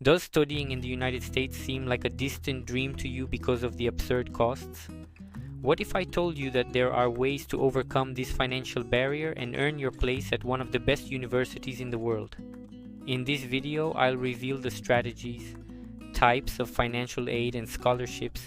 Does studying in the United States seem like a distant dream to you because of the absurd costs? What if I told you that there are ways to overcome this financial barrier and earn your place at one of the best universities in the world? In this video, I'll reveal the strategies, types of financial aid and scholarships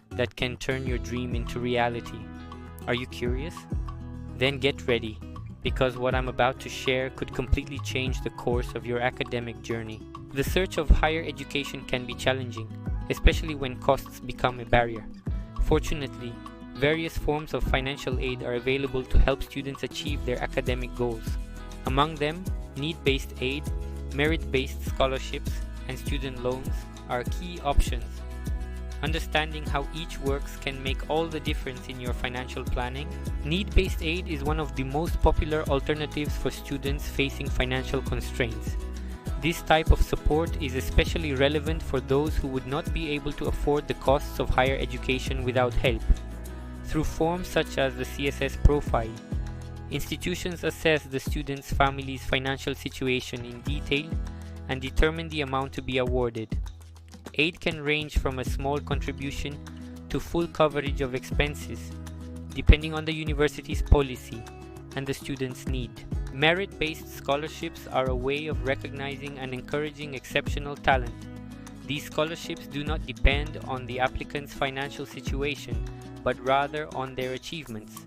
that can turn your dream into reality. Are you curious? Then get ready, because what I'm about to share could completely change the course of your academic journey. The search of higher education can be challenging, especially when costs become a barrier. Fortunately, various forms of financial aid are available to help students achieve their academic goals. Among them, need-based aid, merit-based scholarships, and student loans are key options. Understanding how each works can make all the difference in your financial planning. Need-based aid is one of the most popular alternatives for students facing financial constraints. This type of support is especially relevant for those who would not be able to afford the costs of higher education without help. Through forms such as the CSS profile, institutions assess the student's family's financial situation in detail and determine the amount to be awarded. Aid can range from a small contribution to full coverage of expenses, depending on the university's policy and the student's need. Merit-based scholarships are a way of recognizing and encouraging exceptional talent. These scholarships do not depend on the applicant's financial situation, but rather on their achievements.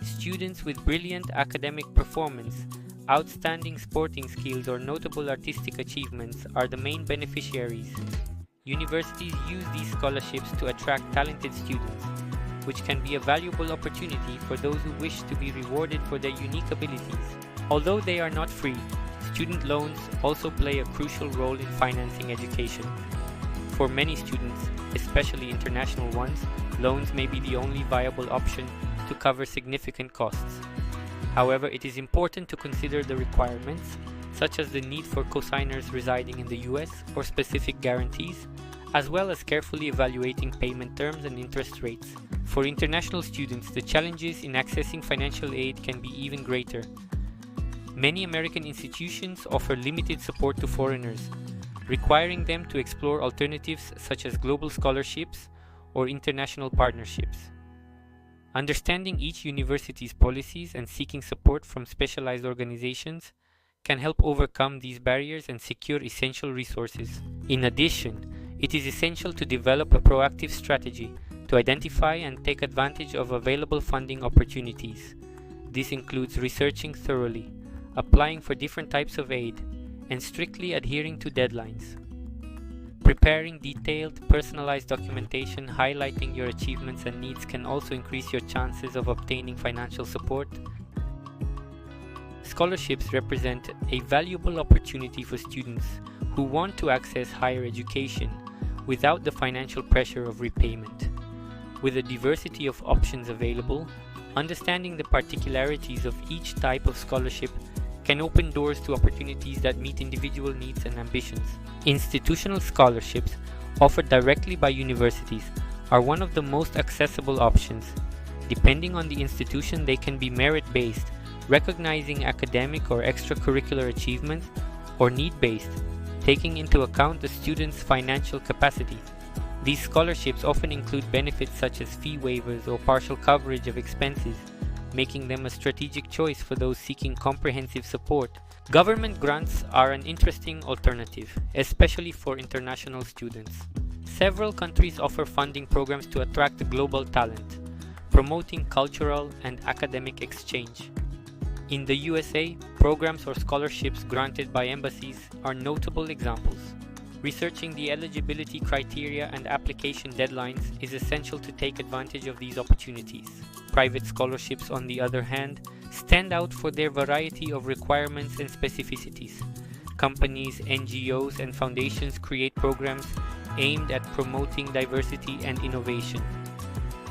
Students with brilliant academic performance, outstanding sporting skills, or notable artistic achievements are the main beneficiaries. Universities use these scholarships to attract talented students, which can be a valuable opportunity for those who wish to be rewarded for their unique abilities. Although they are not free, student loans also play a crucial role in financing education. For many students, especially international ones, loans may be the only viable option to cover significant costs. However, it is important to consider the requirements, such as the need for cosigners residing in the US or specific guarantees, as well as carefully evaluating payment terms and interest rates. For international students, the challenges in accessing financial aid can be even greater. Many American institutions offer limited support to foreigners, requiring them to explore alternatives such as global scholarships or international partnerships. Understanding each university's policies and seeking support from specialized organizations can help overcome these barriers and secure essential resources. In addition, it is essential to develop a proactive strategy to identify and take advantage of available funding opportunities. This includes researching thoroughly, applying for different types of aid, and strictly adhering to deadlines. Preparing detailed, personalized documentation highlighting your achievements and needs can also increase your chances of obtaining financial support. Scholarships represent a valuable opportunity for students who want to access higher education without the financial pressure of repayment. With a diversity of options available, understanding the particularities of each type of scholarship can open doors to opportunities that meet individual needs and ambitions. Institutional scholarships offered directly by universities are one of the most accessible options. Depending on the institution, they can be merit-based, recognizing academic or extracurricular achievements, or need-based, taking into account the student's financial capacity. These scholarships often include benefits such as fee waivers or partial coverage of expenses, making them a strategic choice for those seeking comprehensive support. Government grants are an interesting alternative, especially for international students. Several countries offer funding programs to attract global talent, promoting cultural and academic exchange. In the USA, programs or scholarships granted by embassies are notable examples. Researching the eligibility criteria and application deadlines is essential to take advantage of these opportunities. Private scholarships, on the other hand, stand out for their variety of requirements and specificities. Companies, NGOs, and foundations create programs aimed at promoting diversity and innovation.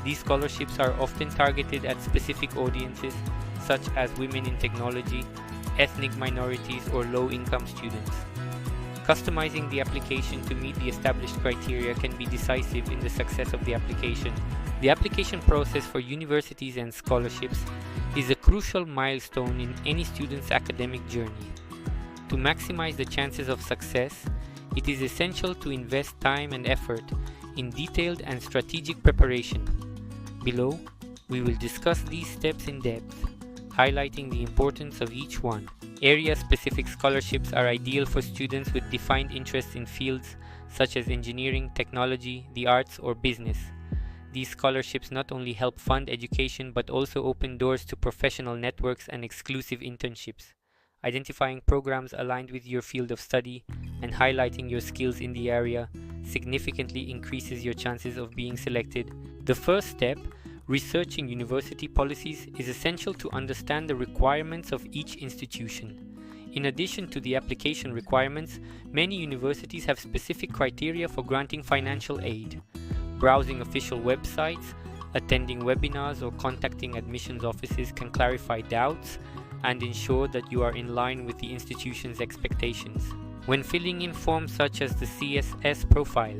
These scholarships are often targeted at specific audiences, such as women in technology, ethnic minorities, or low-income students. Customizing the application to meet the established criteria can be decisive in the success of the application. The application process for universities and scholarships is a crucial milestone in any student's academic journey. To maximize the chances of success, it is essential to invest time and effort in detailed and strategic preparation. Below, we will discuss these steps in depth, highlighting the importance of each one. Area-specific scholarships are ideal for students with defined interests in fields such as engineering, technology, the arts, or business. These scholarships not only help fund education but also open doors to professional networks and exclusive internships. Identifying programs aligned with your field of study and highlighting your skills in the area significantly increases your chances of being selected. The first step, researching university policies, is essential to understand the requirements of each institution. In addition to the application requirements, many universities have specific criteria for granting financial aid. Browsing official websites, attending webinars, or contacting admissions offices can clarify doubts and ensure that you are in line with the institution's expectations. When filling in forms such as the CSS profile,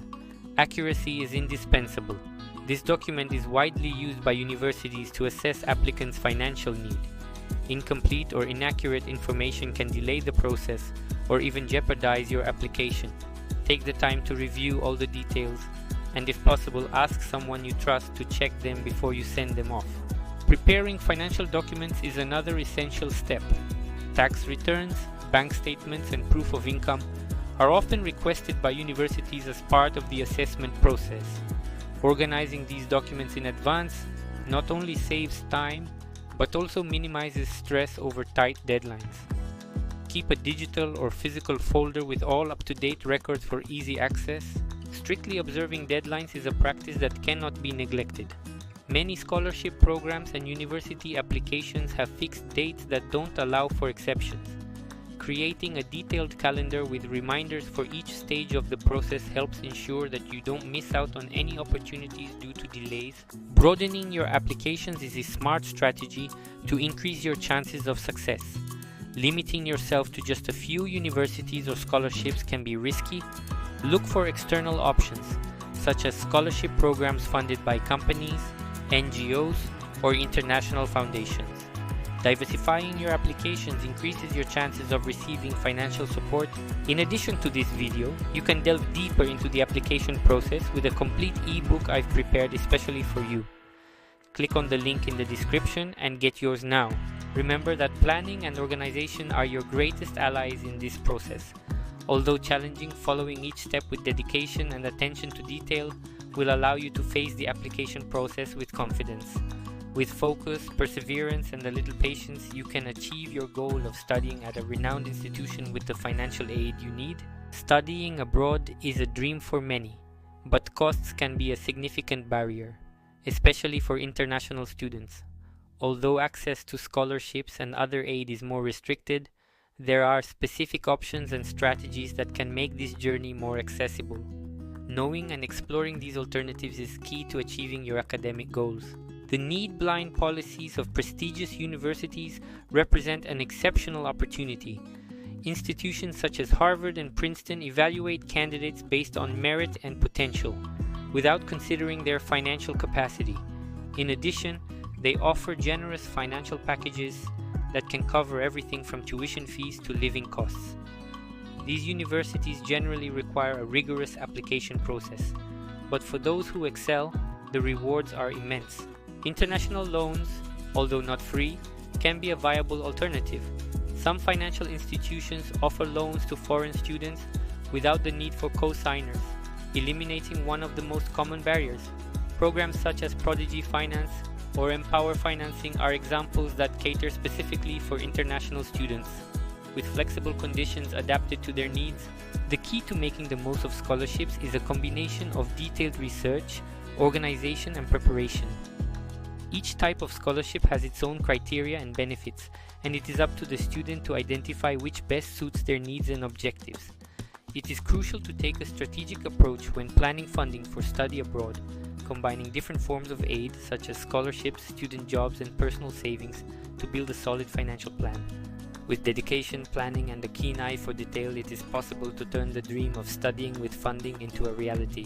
accuracy is indispensable. This document is widely used by universities to assess applicants' financial need. Incomplete or inaccurate information can delay the process or even jeopardize your application. Take the time to review all the details, and if possible, ask someone you trust to check them before you send them off. Preparing financial documents is another essential step. Tax returns, bank statements, and proof of income are often requested by universities as part of the assessment process. Organizing these documents in advance not only saves time, but also minimizes stress over tight deadlines. Keep a digital or physical folder with all up-to-date records for easy access. Strictly observing deadlines is a practice that cannot be neglected. Many scholarship programs and university applications have fixed dates that don't allow for exceptions. Creating a detailed calendar with reminders for each stage of the process helps ensure that you don't miss out on any opportunities due to delays. Broadening your applications is a smart strategy to increase your chances of success. Limiting yourself to just a few universities or scholarships can be risky. Look for external options, such as scholarship programs funded by companies, NGOs, or international foundations. Diversifying your applications increases your chances of receiving financial support. In addition to this video, you can delve deeper into the application process with a complete ebook I've prepared especially for you. Click on the link in the description and get yours now. Remember that planning and organization are your greatest allies in this process. Although challenging, following each step with dedication and attention to detail will allow you to face the application process with confidence. With focus, perseverance, and a little patience, you can achieve your goal of studying at a renowned institution with the financial aid you need. Studying abroad is a dream for many, but costs can be a significant barrier, especially for international students. Although access to scholarships and other aid is more restricted, there are specific options and strategies that can make this journey more accessible. Knowing and exploring these alternatives is key to achieving your academic goals. The need-blind policies of prestigious universities represent an exceptional opportunity. Institutions such as Harvard and Princeton evaluate candidates based on merit and potential, without considering their financial capacity. In addition, they offer generous financial packages that can cover everything from tuition fees to living costs. These universities generally require a rigorous application process, but for those who excel, the rewards are immense. International loans, although not free, can be a viable alternative. Some financial institutions offer loans to foreign students without the need for co-signers, eliminating one of the most common barriers. Programs such as Prodigy Finance or Empower Financing are examples that cater specifically for international students, with flexible conditions adapted to their needs. The key to making the most of scholarships is a combination of detailed research, organization, and preparation. Each type of scholarship has its own criteria and benefits, and it is up to the student to identify which best suits their needs and objectives. It is crucial to take a strategic approach when planning funding for study abroad, combining different forms of aid such as scholarships, student jobs, and personal savings to build a solid financial plan. With dedication, planning, and a keen eye for detail, it is possible to turn the dream of studying with funding into a reality.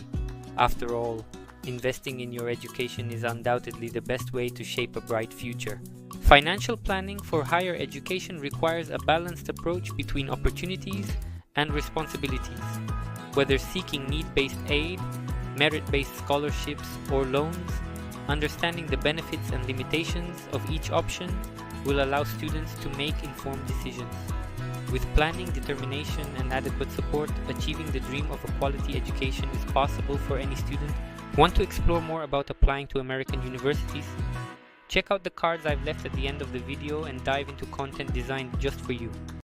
After all, investing in your education is undoubtedly the best way to shape a bright future. Financial planning for higher education requires a balanced approach between opportunities and responsibilities. Whether seeking need-based aid, merit-based scholarships, or loans, understanding the benefits and limitations of each option will allow students to make informed decisions. With planning, determination, and adequate support, achieving the dream of a quality education is possible for any student. Want to explore more about applying to American universities? Check out the cards I've left at the end of the video and dive into content designed just for you.